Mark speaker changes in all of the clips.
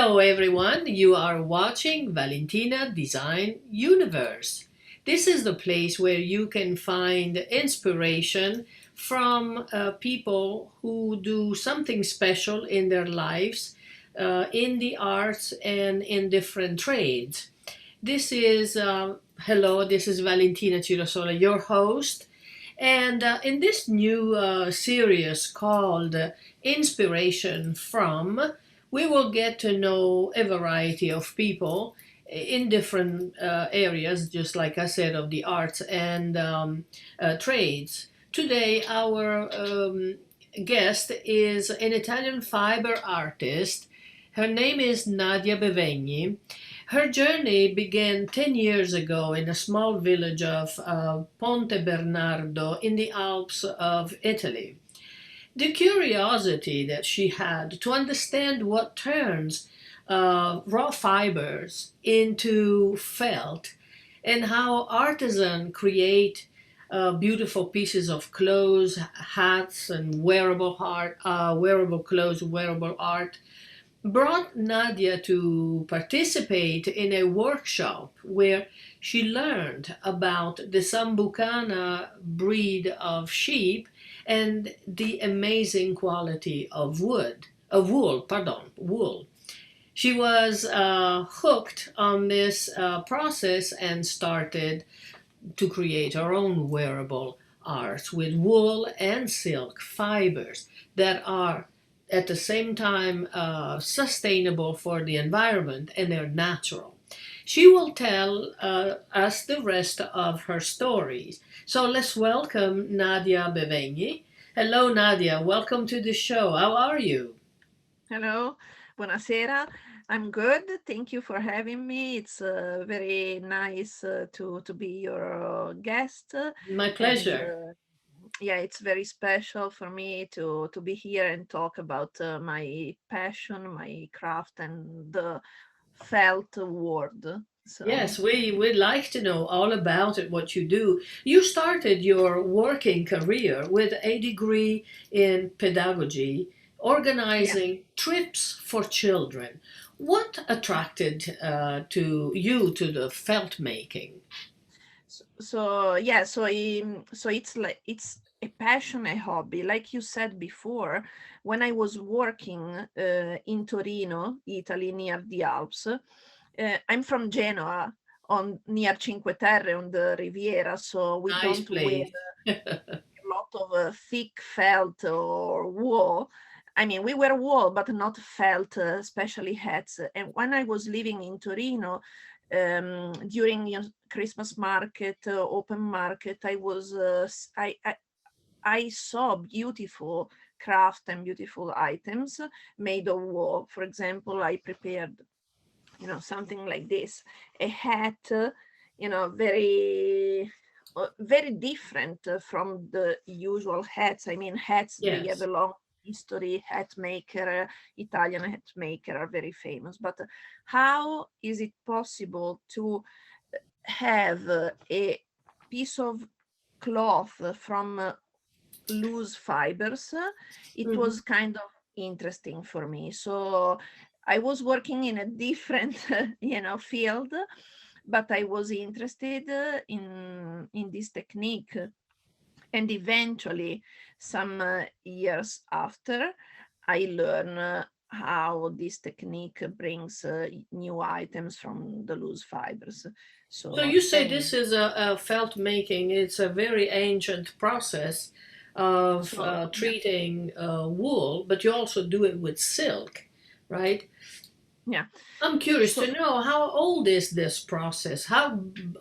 Speaker 1: Hello, everyone. You are watching Valentina Design Universe. This is the place where you can find inspiration from people who do something special in their lives, in the arts, and in different trades. Hello, this is Valentina Cirosola, your host. And in this new series called Inspiration From, we will get to know a variety of people in different areas, just like I said, of the arts and trades. Today, our guest is an Italian fiber artist. Her name is Nadia Bevegni. Her journey began 10 years ago in a small village of Ponte Bernardo in the Alps of Italy. The curiosity that she had to understand what turns raw fibers into felt and how artisans create beautiful pieces of clothes, hats, and wearable clothes, wearable art brought Nadia to participate in a workshop where she learned about the Sambucana breed of sheep and the amazing quality of wool. She was hooked on this process and started to create her own wearable arts with wool and silk fibers that are at the same time sustainable for the environment and they're natural. She will tell us the rest of her stories. So let's welcome Nadia Bevegni. Hello, Nadia. Welcome to the show. How are you?
Speaker 2: Hello, buonasera. I'm good. Thank you for having me. It's very nice to be your guest,
Speaker 1: My
Speaker 2: and
Speaker 1: pleasure.
Speaker 2: yeah, it's very special for me to be here and talk about my passion, my craft, and the felt world. So
Speaker 1: Yes, we'd like to know all about it, what you do. You started your working career with a degree in pedagogy,
Speaker 2: yeah.
Speaker 1: organizing trips for children. What attracted to you to the felt making?
Speaker 2: So it's like it's a passion, a hobby. Like you said before, when I was working in Torino, Italy, near the Alps, I'm from Genoa, on near Cinque Terre on the Riviera, so we
Speaker 1: Nice
Speaker 2: don't wear
Speaker 1: place.
Speaker 2: a lot of thick felt or wool. I mean, we wear wool, but not felt, especially hats. And when I was living in Torino, during Christmas market, open market, I saw beautiful craft and beautiful items made of wool. For example, I prepared, something like this, a hat, very different from the usual hats. I mean, hats, they have
Speaker 1: Yes.
Speaker 2: a long history. Hat maker, Italian hat maker are very famous, but how is it possible to have a piece of cloth from loose fibers? It
Speaker 1: Mhm.
Speaker 2: was kind of interesting for me. So I was working in a different, field, but I was interested in this technique. And eventually, some years after, I learned how this technique brings new items from the loose fibers.
Speaker 1: So
Speaker 2: So,
Speaker 1: you say
Speaker 2: and
Speaker 1: this is a felt making. It's a very ancient process of
Speaker 2: so, yeah,
Speaker 1: treating wool, but you also do it with silk, right?
Speaker 2: yeah.
Speaker 1: I'm curious
Speaker 2: So
Speaker 1: to know how old is this process? How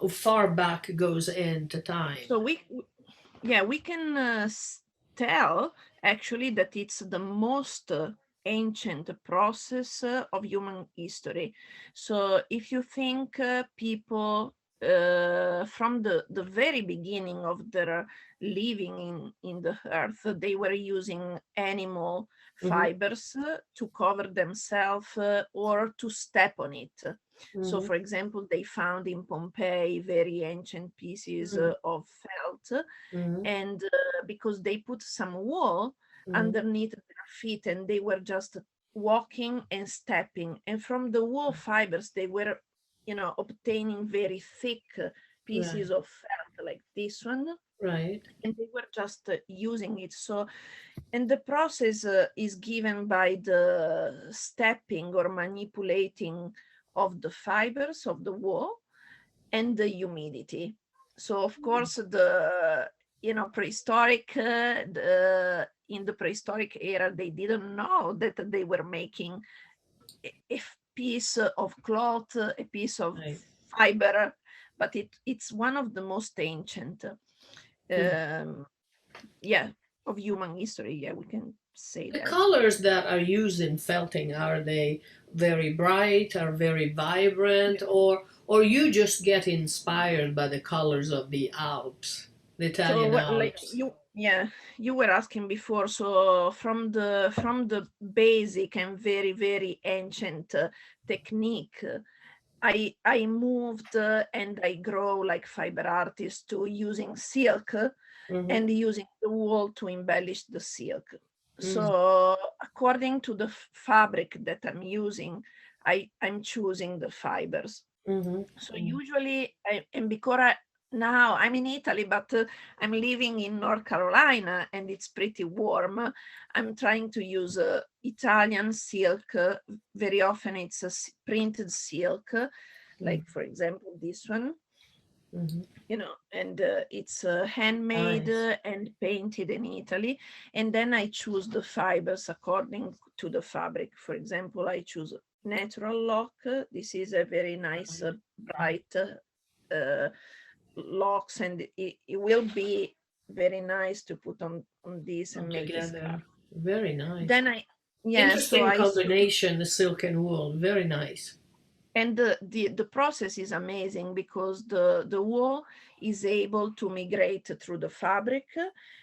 Speaker 1: far back goes into time?
Speaker 2: So yeah, we can tell actually that it's the most ancient process of human history. So if you think people from the very beginning of their living in the earth, they were using animal
Speaker 1: Hmm.
Speaker 2: fibers to cover themselves or to step on it. So,
Speaker 1: Hmm.
Speaker 2: for example, they found in Pompeii very ancient pieces of felt,
Speaker 1: Hmm.
Speaker 2: and because they put some wool
Speaker 1: Hmm.
Speaker 2: underneath their feet, and they were just walking and stepping. And from the wool fibers, they were, obtaining very thick
Speaker 1: Right.
Speaker 2: pieces of felt like this one,
Speaker 1: Right.
Speaker 2: and they were just using it. So, and the process is given by the stepping or manipulating of the fibers of the wool and the humidity. So of course the prehistoric in the prehistoric era they didn't know that they were making a piece of cloth, a piece of
Speaker 1: Right.
Speaker 2: fiber, but it's one of the most ancient
Speaker 1: Mm.
Speaker 2: um, yeah, of human history. Yeah, we can say
Speaker 1: The
Speaker 2: that.
Speaker 1: colors that are used in felting, are they very bright, are very vibrant, or you just get inspired by the colors of the Alps, the
Speaker 2: So
Speaker 1: Italian
Speaker 2: what, like
Speaker 1: Alps?
Speaker 2: you were asking before. So from the basic and very very ancient technique, I moved and I grow like fiber artist to using silk
Speaker 1: Mm-hmm.
Speaker 2: and using the wool to embellish the silk.
Speaker 1: Mm-hmm.
Speaker 2: So according to the fabric that I'm using, I'm choosing the fibers. So
Speaker 1: Mm-hmm.
Speaker 2: usually, and because now I'm in Italy, but I'm living in North Carolina and it's pretty warm. I'm trying to use Italian silk. Very often it's a printed silk,
Speaker 1: Mm-hmm.
Speaker 2: like for example this one,
Speaker 1: Mm-hmm.
Speaker 2: and it's handmade
Speaker 1: Nice.
Speaker 2: and painted in Italy. And then I choose the fibers according to the fabric. For example, I choose natural lock. This is a very nice,
Speaker 1: Right.
Speaker 2: bright locks, and it will be very nice to put on this
Speaker 1: All
Speaker 2: and make a scarf.
Speaker 1: together. Very nice.
Speaker 2: Then yeah, so
Speaker 1: Interesting
Speaker 2: I
Speaker 1: combination, the silk and wool. Very nice.
Speaker 2: and the process is amazing because the wool is able to migrate through the fabric,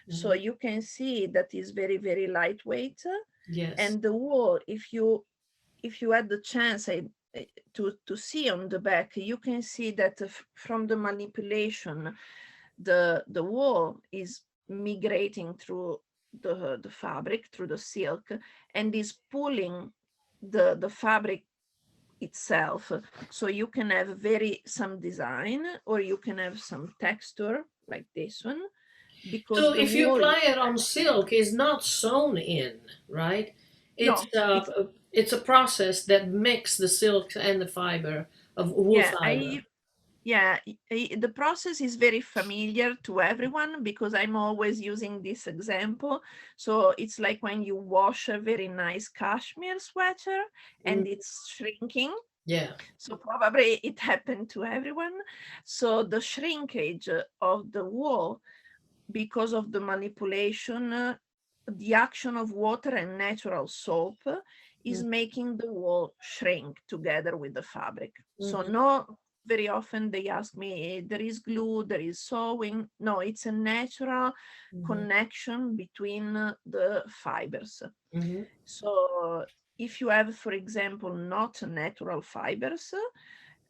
Speaker 2: so
Speaker 1: Mm-hmm.
Speaker 2: you can see that is very very lightweight.
Speaker 1: Yes.
Speaker 2: And the wool, if you had the chance to see on the back, you can see that from the manipulation the wool is migrating through the fabric, through the silk, and is pulling the fabric itself. So you can have very some design or you can have some texture like this one because
Speaker 1: So
Speaker 2: the
Speaker 1: if you
Speaker 2: wool
Speaker 1: apply
Speaker 2: is
Speaker 1: it on silk, it's not sewn in, right? It's
Speaker 2: no it's
Speaker 1: uh, it's a process that mix the silk and the fiber of wool
Speaker 2: yeah
Speaker 1: fiber.
Speaker 2: I yeah the process is very familiar to everyone because I'm always using this example. So it's like when you wash a very nice cashmere sweater
Speaker 1: Mm,
Speaker 2: and it's shrinking.
Speaker 1: yeah.
Speaker 2: So probably it happened to everyone. So the shrinkage of the wool because of the manipulation, the action of water and natural soap is making the wool shrink together with the fabric. So
Speaker 1: Mm-hmm.
Speaker 2: no, very often they ask me, there is glue, there is sewing. No, it's a natural
Speaker 1: Mm-hmm.
Speaker 2: connection between the fibers.
Speaker 1: Mm-hmm.
Speaker 2: So if you have, for example, not natural fibers,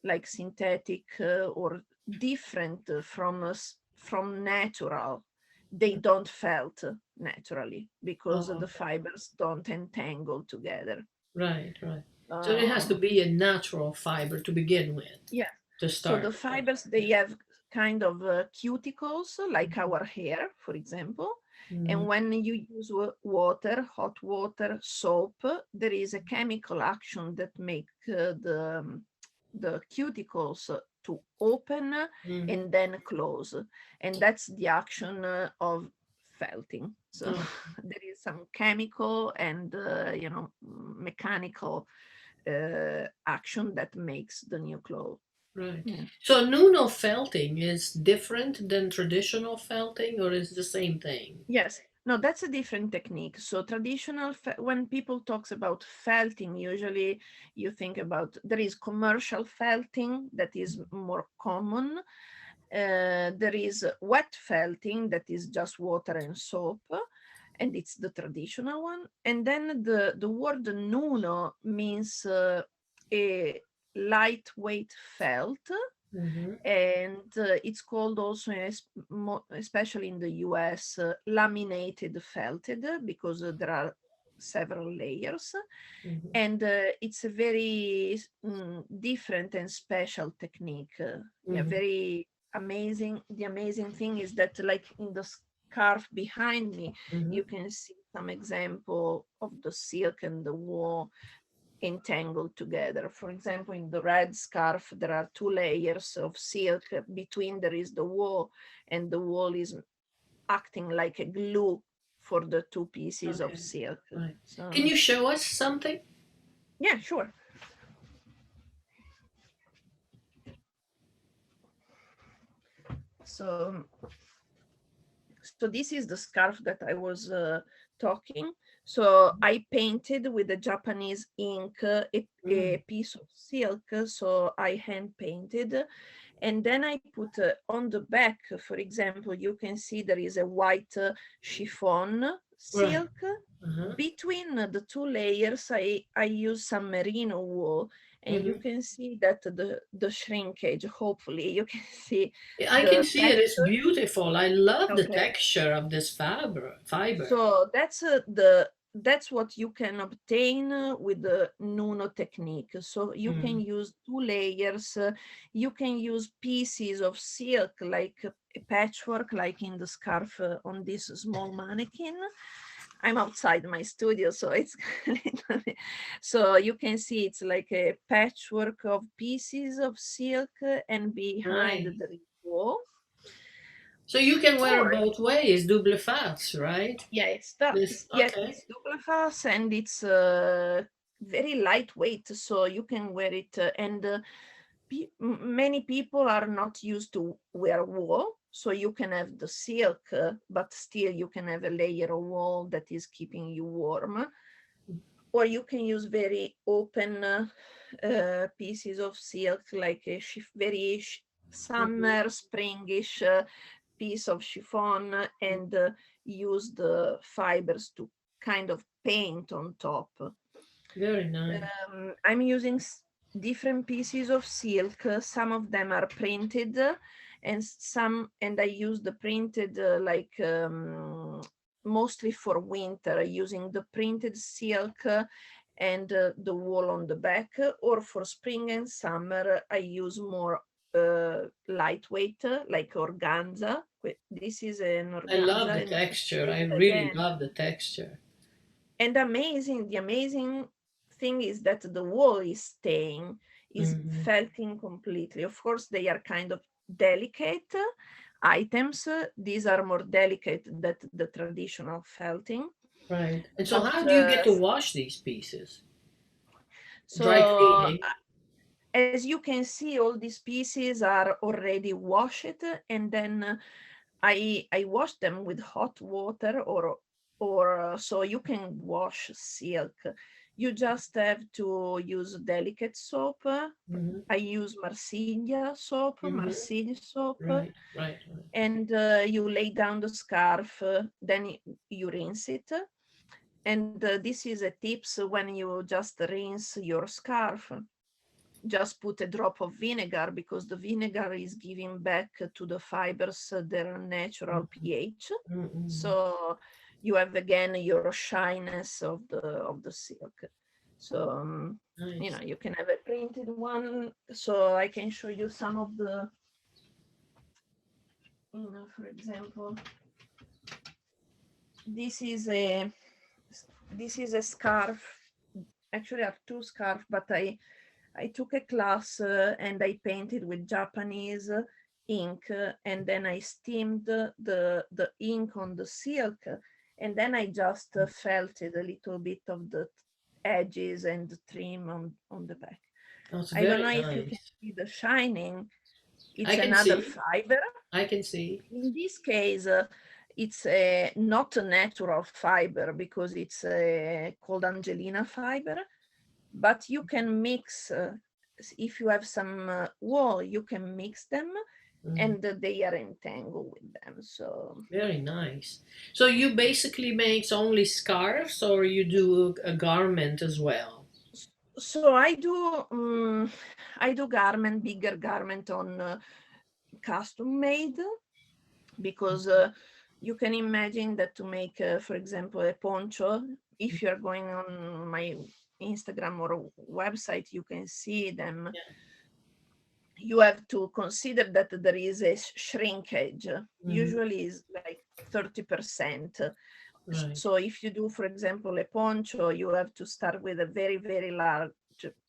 Speaker 2: like synthetic or different from natural, they don't felt naturally because
Speaker 1: Oh,
Speaker 2: the fibers don't entangle together.
Speaker 1: right, right. So it has to
Speaker 2: Uh,
Speaker 1: be a natural fiber to begin with,
Speaker 2: yeah.
Speaker 1: to
Speaker 2: So the
Speaker 1: start with.
Speaker 2: fibers, they have kind of cuticles like our hair, for example.
Speaker 1: Mm-hmm.
Speaker 2: And when you use water, hot water, soap, there is a chemical action that make the cuticles to open
Speaker 1: Mm-hmm.
Speaker 2: and then close. And that's the action of felting. So
Speaker 1: Oh,
Speaker 2: there is some chemical and mechanical action that makes the new clothes.
Speaker 1: right.
Speaker 2: Yeah.
Speaker 1: So Nuno felting is different than traditional felting, or is the same thing?
Speaker 2: Yes. No, that's a different technique. So traditional, when people talks about felting, usually you think about there is commercial felting that is more common. There is wet felting that is just water and soap, and it's the traditional one. And then the word nuno means a lightweight felt,
Speaker 1: Mm-hmm.
Speaker 2: and it's called also, especially in the US, laminated felted because there are several layers,
Speaker 1: Mhm.
Speaker 2: and it's a very different and special technique. Yeah,
Speaker 1: Mhm.
Speaker 2: very amazing. The amazing thing is that, like in the scarf behind me,
Speaker 1: Mhm.
Speaker 2: you can see some example of the silk and the wool entangled together. For example, in the red scarf, there are two layers of silk. Between there is the wool, and the wool is acting like a glue for the two pieces of
Speaker 1: Okay.
Speaker 2: silk.
Speaker 1: Right. Can
Speaker 2: So,
Speaker 1: you show us something?
Speaker 2: yeah, sure. So, so this is the scarf that I was talking. So I painted with the Japanese ink a
Speaker 1: Mm.
Speaker 2: piece of silk. So I hand painted, and then I put on the back, for example, you can see there is a white chiffon
Speaker 1: Right.
Speaker 2: silk.
Speaker 1: Uh-huh.
Speaker 2: Between the two layers, I use some merino wool, and you
Speaker 1: Mhm.
Speaker 2: can see that the shrinkage, hopefully you can see
Speaker 1: Yeah, I can
Speaker 2: the
Speaker 1: see it. It's
Speaker 2: texture.
Speaker 1: beautiful. I love the
Speaker 2: Okay.
Speaker 1: texture of this fiber.
Speaker 2: So that's what you can obtain with the Nuno technique. So you can
Speaker 1: Mm.
Speaker 2: use two layers. You can use pieces of silk like a patchwork, like in the scarf on this small mannequin. I'm outside my studio, so it's so you can see it's like a patchwork of pieces of silk, and behind
Speaker 1: Right.
Speaker 2: there is wool.
Speaker 1: So you can wear it
Speaker 2: Or
Speaker 1: both ways, double face, right?
Speaker 2: yeah,
Speaker 1: This
Speaker 2: yes,
Speaker 1: okay.
Speaker 2: it's double fast, and it's very lightweight, so you can wear it. And many people are not used to wear wool, so you can have the silk, but still you can have a layer of wool that is keeping you warm. Or you can use very open pieces of silk, like a very
Speaker 1: Mhm.
Speaker 2: summer springish piece of chiffon, and use the fibers to kind of paint on top.
Speaker 1: Very nice.
Speaker 2: I'm using different pieces of silk. Some of them are printed, and I use the printed mostly for winter, using the printed silk and the wool on the back. Or for spring and summer, I use more lightweight, like organza. This is an
Speaker 1: I love
Speaker 2: organza,
Speaker 1: the
Speaker 2: and you can
Speaker 1: texture.
Speaker 2: see
Speaker 1: I
Speaker 2: it
Speaker 1: really
Speaker 2: again.
Speaker 1: love the texture.
Speaker 2: And the amazing thing is that the wool is staying, is
Speaker 1: Hmm.
Speaker 2: felting completely. Of course, they are kind of delicate items. These are more delicate than the traditional felting.
Speaker 1: Right. And so
Speaker 2: But
Speaker 1: how do you get to wash these pieces? Dry
Speaker 2: so
Speaker 1: cleaning.
Speaker 2: as you can see, all these pieces are already washed, and then I wash them with hot water, or so you can wash silk. You just have to use delicate soap.
Speaker 1: Hmm.
Speaker 2: I use
Speaker 1: Hmm.
Speaker 2: Marseille soap,
Speaker 1: Right. Right. Right.
Speaker 2: and you lay down the scarf, then you rinse it. And this is a tips: when you just rinse your scarf, just put a drop of vinegar, because the vinegar is giving back to the fibers their natural pH.
Speaker 1: Mm-hmm.
Speaker 2: So you have again your shyness of the silk. So
Speaker 1: Nice.
Speaker 2: you can have a printed one. So I can show you some of the, for example, this is a this is a scarf. Actually, I have two scarves, but I took a class and I painted with Japanese ink, and then I steamed the ink on the silk, and then I just felted a little bit of the edges and the trim on the back.
Speaker 1: That's
Speaker 2: I don't
Speaker 1: very
Speaker 2: know if you can
Speaker 1: nice.
Speaker 2: see the shining.
Speaker 1: I
Speaker 2: It's
Speaker 1: can
Speaker 2: another
Speaker 1: see.
Speaker 2: fiber.
Speaker 1: I can see.
Speaker 2: In this case, it's not a natural fiber, because it's called Angelina fiber, but you can mix, if you have some wool, you can mix them,
Speaker 1: Mhm.
Speaker 2: and they are entangled with them. So
Speaker 1: Very nice. So you basically makes only scarves, or you do a garment as well?
Speaker 2: so I do garment, bigger garment on custom made, because you can imagine that to make, for example, a poncho, if you're going on my Instagram or website, you can see them.
Speaker 1: Yeah.
Speaker 2: You have to consider that there is a shrinkage.
Speaker 1: Mm-hmm.
Speaker 2: Usually is like 30%.
Speaker 1: Right.
Speaker 2: So if you do, for example, a poncho, you have to start with a very, very large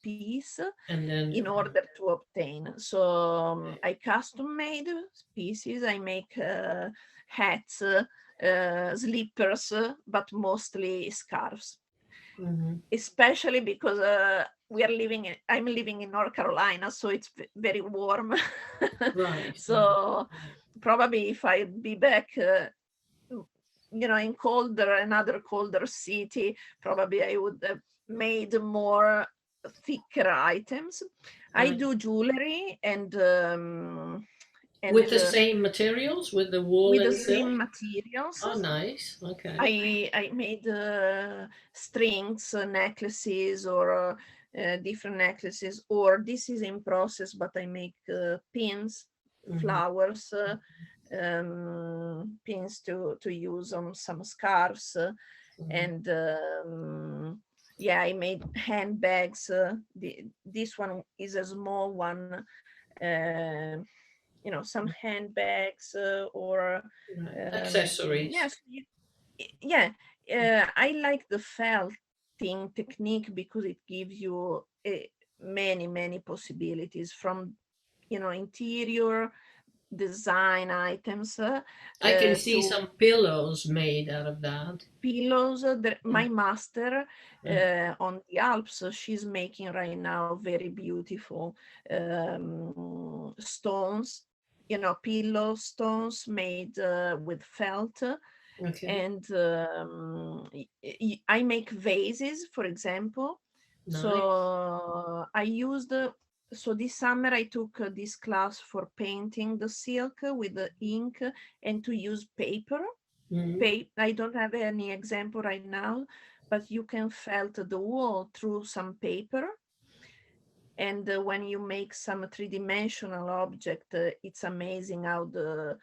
Speaker 2: piece
Speaker 1: And then,
Speaker 2: in order to obtain. So I custom made pieces. I make hats, slippers, but mostly scarves,
Speaker 1: mm-hmm.
Speaker 2: especially because I'm living in North Carolina, so it's very warm.
Speaker 1: Right. Right.
Speaker 2: So
Speaker 1: Right.
Speaker 2: probably if I be back, in another colder city, probably I would have made more thicker items. I
Speaker 1: Right.
Speaker 2: do jewelry
Speaker 1: With
Speaker 2: and
Speaker 1: the same materials, with the wool
Speaker 2: with the
Speaker 1: and silk.
Speaker 2: same materials.
Speaker 1: Oh, nice. Okay.
Speaker 2: I made strings, necklaces, or different necklaces. Or this is in process, but I make pins,
Speaker 1: Mm-hmm.
Speaker 2: flowers, pins to use on some scarves,
Speaker 1: Mm-hmm.
Speaker 2: and yeah, I made handbags. This one is a small one. Uh, some handbags, or
Speaker 1: Right. Accessories.
Speaker 2: yes, yeah. I like the felting technique because it gives you many possibilities, from interior design items,
Speaker 1: I can see
Speaker 2: to
Speaker 1: some pillows made out of that.
Speaker 2: pillows.
Speaker 1: Yeah.
Speaker 2: My master
Speaker 1: Right.
Speaker 2: on the Alps, she's making right now very beautiful stones, pillow stones made with felt.
Speaker 1: Okay.
Speaker 2: And I make vases, for example.
Speaker 1: Nice.
Speaker 2: So so this summer I took this class for painting the silk with the ink, and to use paper.
Speaker 1: Mm-hmm.
Speaker 2: I don't have any example right now, but you can felt the wall through some paper. And when you make some three-dimensional object, it's amazing how the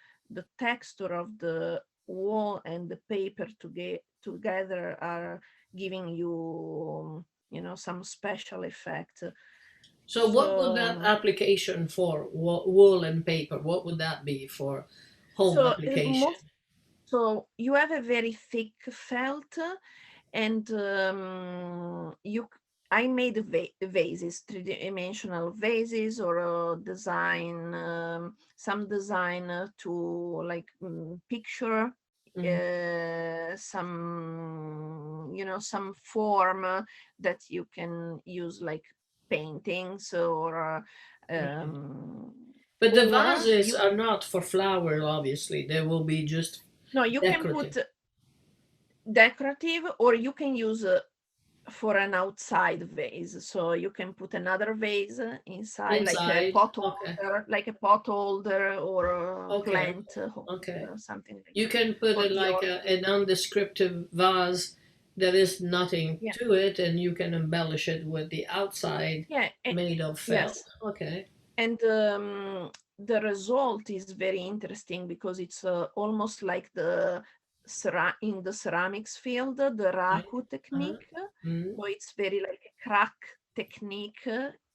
Speaker 2: texture of the wall and the paper together are giving you, some special effect.
Speaker 1: So, what would that
Speaker 2: So,
Speaker 1: application for wool and paper? What would that be for home
Speaker 2: so
Speaker 1: application?
Speaker 2: most so you have a very thick felt, and I made vases, three-dimensional vases, or some design to, like, picture
Speaker 1: Mm-hmm.
Speaker 2: some form that you can use, like paintings,
Speaker 1: Right.
Speaker 2: um,
Speaker 1: But the
Speaker 2: or
Speaker 1: vases
Speaker 2: you
Speaker 1: are not for flower, obviously. They will be just
Speaker 2: no, you can
Speaker 1: decorative.
Speaker 2: put decorative, or you can use for an outside vase. So you can put another vase inside,
Speaker 1: Inside. Okay.
Speaker 2: like a pot holder, or a
Speaker 1: Okay.
Speaker 2: plant
Speaker 1: Okay.
Speaker 2: holder, something like
Speaker 1: You
Speaker 2: that
Speaker 1: can put
Speaker 2: for
Speaker 1: it
Speaker 2: the
Speaker 1: like a nondescriptive vase. There is nothing
Speaker 2: yeah,
Speaker 1: to it, and you can embellish it with the outside
Speaker 2: yeah,
Speaker 1: made of felt.
Speaker 2: yes.
Speaker 1: Okay.
Speaker 2: And the result is very interesting, because it's almost like in the ceramics field, the
Speaker 1: Right.
Speaker 2: raku
Speaker 1: Uh-huh.
Speaker 2: technique.
Speaker 1: Mm-hmm.
Speaker 2: So it's very like a crack technique,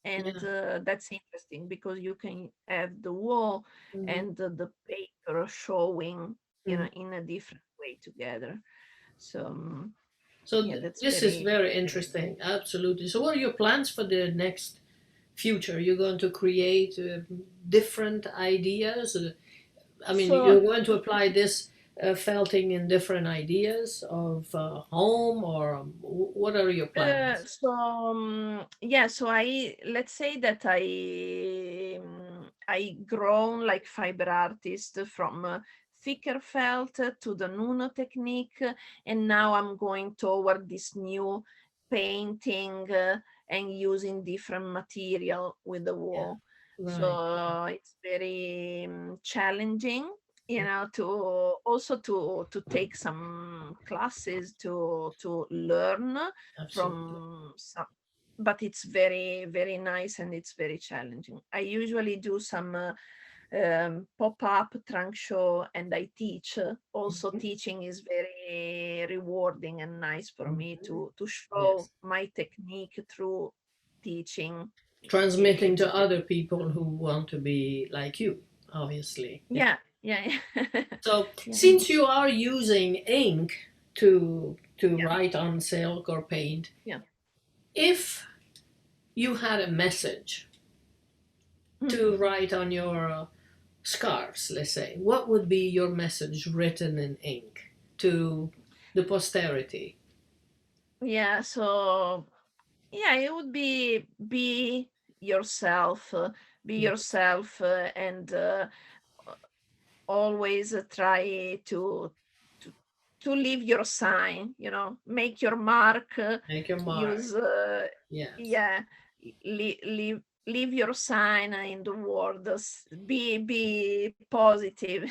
Speaker 2: and
Speaker 1: Yeah.
Speaker 2: that's interesting because you can have the wall
Speaker 1: Mm-hmm.
Speaker 2: and the paper showing,
Speaker 1: Mm-hmm.
Speaker 2: in a different way together. So
Speaker 1: So
Speaker 2: yeah, that's
Speaker 1: this is
Speaker 2: very,
Speaker 1: very
Speaker 2: very
Speaker 1: interesting.
Speaker 2: nice.
Speaker 1: Absolutely. So, what are your plans for the next future? You're going to create different ideas. I mean,
Speaker 2: So
Speaker 1: you're going to apply this felting in different ideas of home, or what are your plans?
Speaker 2: yeah, so I let's say that I grown like fiber artist from thicker felt to the Nuno technique, and now I'm going toward this new painting, and using different material with the
Speaker 1: Yeah,
Speaker 2: wool.
Speaker 1: right.
Speaker 2: So it's very challenging, to also to take some classes to learn
Speaker 1: Absolutely.
Speaker 2: from some, but it's very nice, and it's very challenging. I usually do some pop-up trunk show, and I teach. Also,
Speaker 1: Mhm.
Speaker 2: teaching is very rewarding and nice for me
Speaker 1: Mhm.
Speaker 2: to show
Speaker 1: Yes.
Speaker 2: my technique through teaching.
Speaker 1: Transmitting
Speaker 2: It's
Speaker 1: to other people who want to be like you, obviously. Yeah.
Speaker 2: yeah, yeah, yeah.
Speaker 1: So
Speaker 2: Yeah,
Speaker 1: since you are using ink to
Speaker 2: yeah,
Speaker 1: write on silk or paint,
Speaker 2: yeah.
Speaker 1: if you had a message to
Speaker 2: Mhm.
Speaker 1: write on your scarves, let's say, what would be your message written in ink to the posterity?
Speaker 2: Yeah, so yeah, it would be yourself, and always try to to leave your sign, make your mark,
Speaker 1: Make your mark.
Speaker 2: use
Speaker 1: Yes.
Speaker 2: yeah, leave your sign in the world, be positive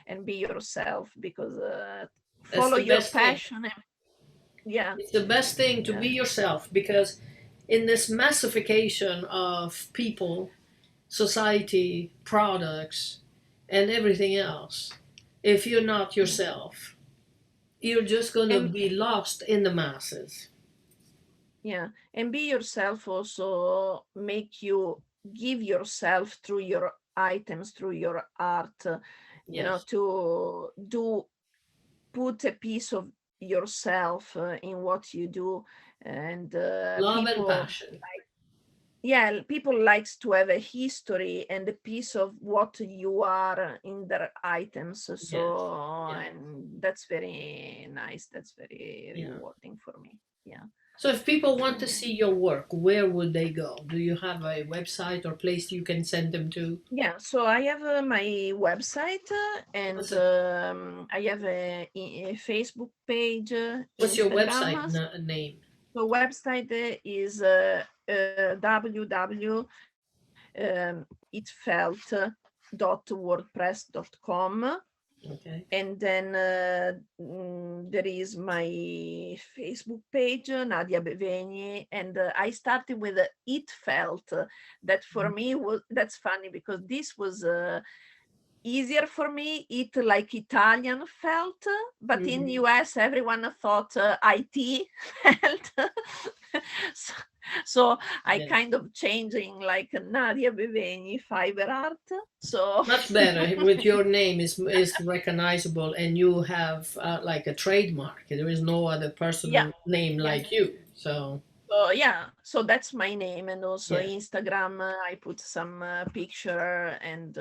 Speaker 2: and be yourself, because
Speaker 1: That's
Speaker 2: follow
Speaker 1: the
Speaker 2: your
Speaker 1: best thing.
Speaker 2: passion. Yeah,
Speaker 1: It's the best thing to
Speaker 2: yeah,
Speaker 1: be yourself because in this massification of people, society, products, and everything else, if you're not
Speaker 2: yeah.
Speaker 1: yourself, you're just going to
Speaker 2: and
Speaker 1: be lost in the masses.
Speaker 2: Yeah, and be yourself also make you give yourself through your items, through your art,
Speaker 1: Yes.
Speaker 2: to do put a piece of yourself in what you do, and
Speaker 1: Love and passion.
Speaker 2: people likes to have a history and a piece of what you are in their items.
Speaker 1: Yes.
Speaker 2: So,
Speaker 1: Yeah.
Speaker 2: and that's very nice. That's very
Speaker 1: Yeah.
Speaker 2: rewarding for me. Yeah.
Speaker 1: So if people want to
Speaker 2: So
Speaker 1: see your work, where would they go? Do you have a website or place you can send them to?
Speaker 2: yeah, so I have my website,
Speaker 1: What's
Speaker 2: and
Speaker 1: it?
Speaker 2: I have a Facebook page,
Speaker 1: What's your website
Speaker 2: Instagram.
Speaker 1: name?
Speaker 2: So website is itfelt.wordpress.com.
Speaker 1: Okay.
Speaker 2: And then there is my Facebook page, Nadia Bevegni, and I started with It Felt. That for me was that's funny, because this was easier for me. It like Italian felt, but in
Speaker 1: Mm-hmm.
Speaker 2: US everyone thought IT felt. so, so I
Speaker 1: Yes.
Speaker 2: kind of changing like Nadia Bevegni fiber art. So
Speaker 1: Much better with your name is recognizable and you have like a trademark. There is no other
Speaker 2: yeah,
Speaker 1: personal name
Speaker 2: yeah.
Speaker 1: like you. So
Speaker 2: So yeah, so that's my name, and also
Speaker 1: yes,
Speaker 2: Instagram. I put some picture, and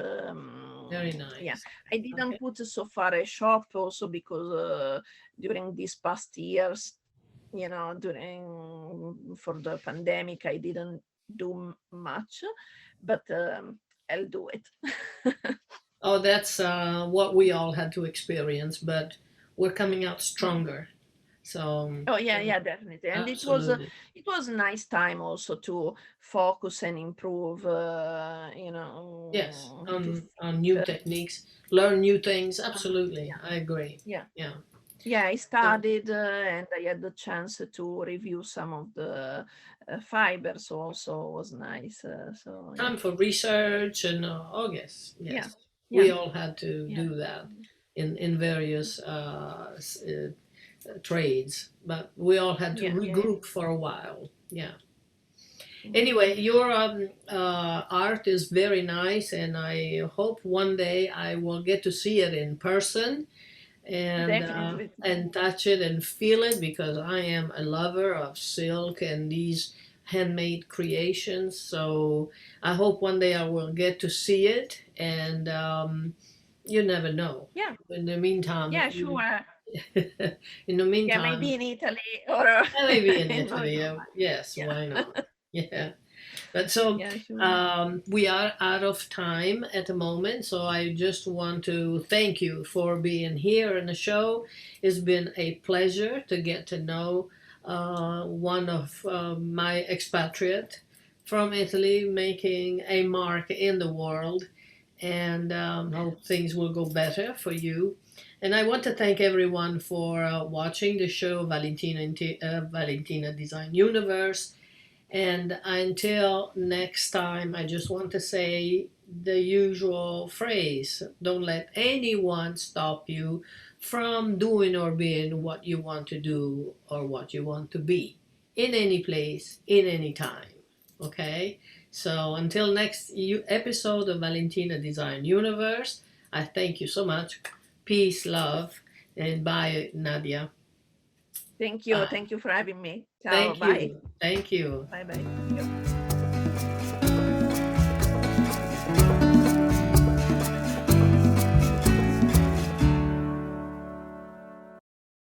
Speaker 1: very
Speaker 2: yeah,
Speaker 1: nice.
Speaker 2: I didn't
Speaker 1: Okay.
Speaker 2: put so far a shop, also because during these past years, during for the pandemic, I didn't do much, but I'll do it.
Speaker 1: Oh, that's what we all had to experience, but we're coming out
Speaker 2: Mm.
Speaker 1: stronger. So
Speaker 2: Oh yeah, yeah, definitely. And
Speaker 1: absolutely.
Speaker 2: it was a nice time also to focus and improve,
Speaker 1: Yes,
Speaker 2: to
Speaker 1: on
Speaker 2: think.
Speaker 1: new techniques, learn new things. Absolutely,
Speaker 2: Yeah,
Speaker 1: I agree.
Speaker 2: yeah,
Speaker 1: Yeah.
Speaker 2: yeah. I
Speaker 1: So
Speaker 2: studied, and I had the chance to review some of the fibers. Also, was nice. So yeah,
Speaker 1: time for research and oh yes,
Speaker 2: yeah,
Speaker 1: yes,
Speaker 2: yeah,
Speaker 1: we all had to
Speaker 2: yeah,
Speaker 1: do that in various trades, but we all had to
Speaker 2: yeah, yeah.
Speaker 1: regroup for a while. Yeah.
Speaker 2: Mhm.
Speaker 1: Anyway, your art is very nice, and I hope one day I will get to see it in person
Speaker 2: Definitely.
Speaker 1: and touch it and feel it because I am a lover of silk and these handmade creations. So I hope one day I will get to see it, and you never know.
Speaker 2: Yeah,
Speaker 1: In the meantime,
Speaker 2: yeah, sure.
Speaker 1: in the
Speaker 2: Yeah,
Speaker 1: meantime,
Speaker 2: maybe in Italy, or
Speaker 1: maybe in
Speaker 2: in
Speaker 1: Italy.
Speaker 2: Norway.
Speaker 1: Yes,
Speaker 2: Yeah,
Speaker 1: why not? Yeah. But so
Speaker 2: yeah, sure.
Speaker 1: we are out of time at the moment. So I just want to thank you for being here in the show. It's been a pleasure to get to know one of my expatriate from Italy making a mark in the world. And hope things will go better for you. And I want to thank everyone for watching the show Valentina Design Universe. And until next time, I just want to say the usual phrase, don't let anyone stop you from doing or being what you want to do or what you want to be in any place, in any time. Okay? So until next episode of Valentina Design Universe, I thank you so much. Peace, love, and bye, Nadia.
Speaker 2: Thank you.
Speaker 1: Bye.
Speaker 2: Thank you for having me. Ciao.
Speaker 1: Thank
Speaker 2: Bye.
Speaker 1: you. Thank you.
Speaker 2: Bye bye. Thank you.